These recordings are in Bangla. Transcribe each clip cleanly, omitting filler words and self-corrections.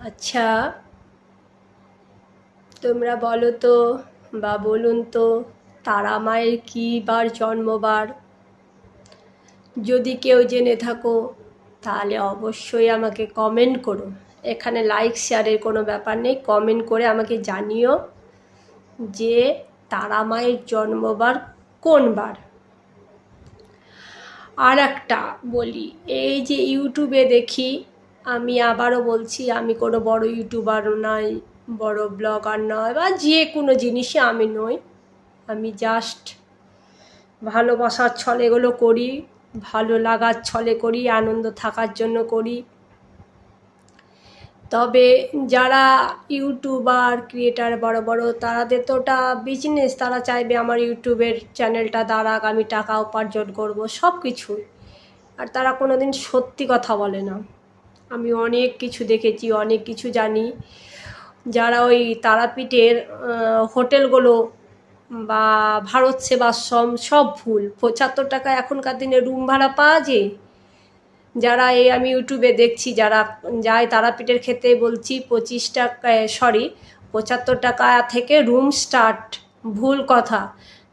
আচ্ছা, তোমরা বলো তো বা বলুন তো, তারা মায়ের কী বার জন্মবার? যদি কেউ জেনে থাকো তাহলে অবশ্যই আমাকে কমেন্ট করো। এখানে লাইক শেয়ারের কোনো ব্যাপার নেই, কমেন্ট করে আমাকে জানিও যে তারা মায়ের জন্মবার কোন বার। আর একটা বলি, এই যে ইউটিউবে দেখি, আমি আবারও বলছি, আমি কোনো বড় ইউটিউবার নই, বড় ব্লগার নয়, বা যে কোনো জিনিসই আমি নই। আমি জাস্ট ভালোবাসার ছলে এগুলো করি, ভালো লাগার ছলে করি, আনন্দ থাকার জন্য করি। তবে যারা ইউটিউবার ক্রিয়েটার বড় বড়, তাদের তো ওটা বিজনেস, তারা চাইবে আমার ইউটিউবের চ্যানেলটা দাঁড়াক, আমি টাকা উপার্জন করব, সব কিছুই। আর তারা কোনো দিন সত্যি কথা বলে না। আমি অনেক কিছু দেখেছি, অনেক কিছু জানি। যারা ওই তারাপীঠের হোটেলগুলো বা ভারত সেবাশ্রম সব ভুল। 75 টাকা এখনকার দিনে রুম ভাড়া পাওয়া যায়। যারা আমি ইউটিউবে দেখছি যারা যায় তারাপীঠের ক্ষেত্রে বলছি, 25 টাকা 75 টাকা থেকে রুম স্টার্ট। ভুল কথা।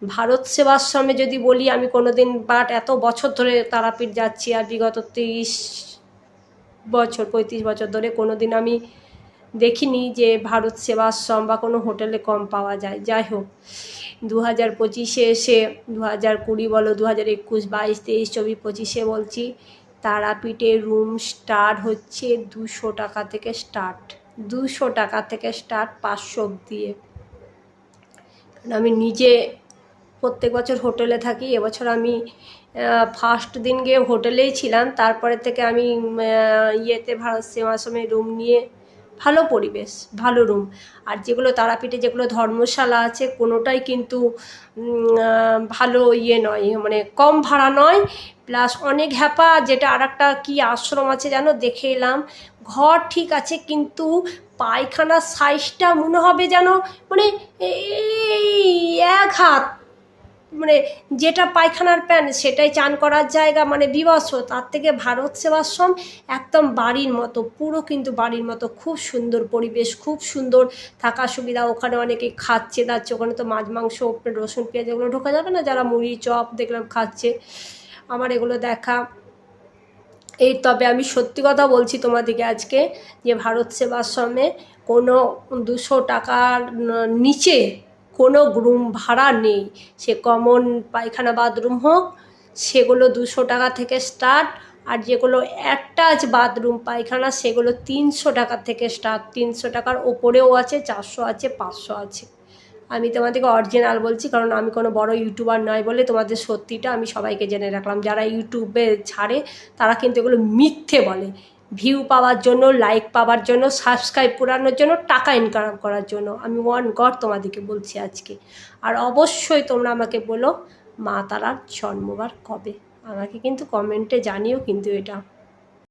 ভারত সেবাশ্রমে যদি বলি, আমি কোনো দিন এত বছর ধরে তারাপীঠ যাচ্ছি, আর বিগত 35 বছর ধরে কোনো দিন আমি দেখিনি যে ভারত সেবাশ্রম বা কোনো হোটেলে কম পাওয়া যায়। যাই হোক, 2025-এ এসে 2020 বলো, 2021, 22, 23, 24, 25-এ বলছি, তারাপীঠে রুম স্টার্ট হচ্ছে 200 টাকা থেকে স্টার্ট। 200 টাকা থেকে স্টার্ট 500 দিয়ে। আমি নিজে প্রত্যেক বছর হোটেলে থাকি। এবছর আমি ফার্স্ট দিন গিয়ে হোটেলেই ছিলাম, তারপরে থেকে আমি ভারত সেবাশ্রমে রুম নিয়ে, ভালো পরিবেশ, ভালো রুম। আর যেগুলো তারাপীঠে যেগুলো ধর্মশালা আছে, কোনোটাই কিন্তু ভালো নয়, মানে কম ভাড়া নয়, প্লাস অনেক হ্যাপা। যেটা আর একটা কী আশ্রম আছে জানো, দেখে এলাম, ঘর ঠিক আছে কিন্তু পায়খানার সাইজটা মনে হবে যেন মানে এই এক হাত, মানে যেটা পায়খানার প্যান সেটাই চান করার জায়গা, মানে বিভৎস। তার থেকে ভারত সেবাশ্রম একদম বাড়ির মতো, পুরো কিন্তু বাড়ির মতো, খুব সুন্দর পরিবেশ, খুব সুন্দর থাকার সুবিধা। ওখানে অনেকে খাচ্ছে দাচ্ছে, ওখানে তো মাছ মাংস রসুন পেঁয়াজ এগুলো ঢোকা যাবে না। যারা মুড়ি চপ দেখলাম খাচ্ছে, আমার এগুলো দেখা। তবে আমি সত্যি কথা বলছি তোমাদেরকে আজকে, যে ভারত সেবাশ্রমে কোনো 200 টাকার নিচে কোনো রুম ভাড়া নেই। সে কমন পায়খানা বাথরুম হোক, সেগুলো 200 টাকা থেকে স্টার্ট। আর যেগুলো অ্যাটাচ বাথরুম পায়খানা, সেগুলো 300 টাকা থেকে স্টার্ট। 300 টাকার ওপরেও আছে, 400 আছে, 500 আছে। আমি তোমাদেরকে অরিজিনাল বলছি, কারণ আমি কোনো বড় ইউটিউবার নয় বলে তোমাদের সত্যিটা আমি সবাইকে জেনে রাখলাম। যারা ইউটিউবে ছাড়ে তারা কিন্তু এগুলো মিথ্যে বলে, ভিউ পাওয়ার জন্য, লাইক পাওয়ার জন্য, সাবস্ক্রাইব পুরানোর জন্য, টাকা ইনকাম করার জন্য। আমি ওয়ান গড তোমাদেরকে বলছি আজকে। আর অবশ্যই তোমরা আমাকে বলো মা তারার জন্মবার কবে, আমাকে কিন্তু কমেন্টে জানিও কিন্তু এটা।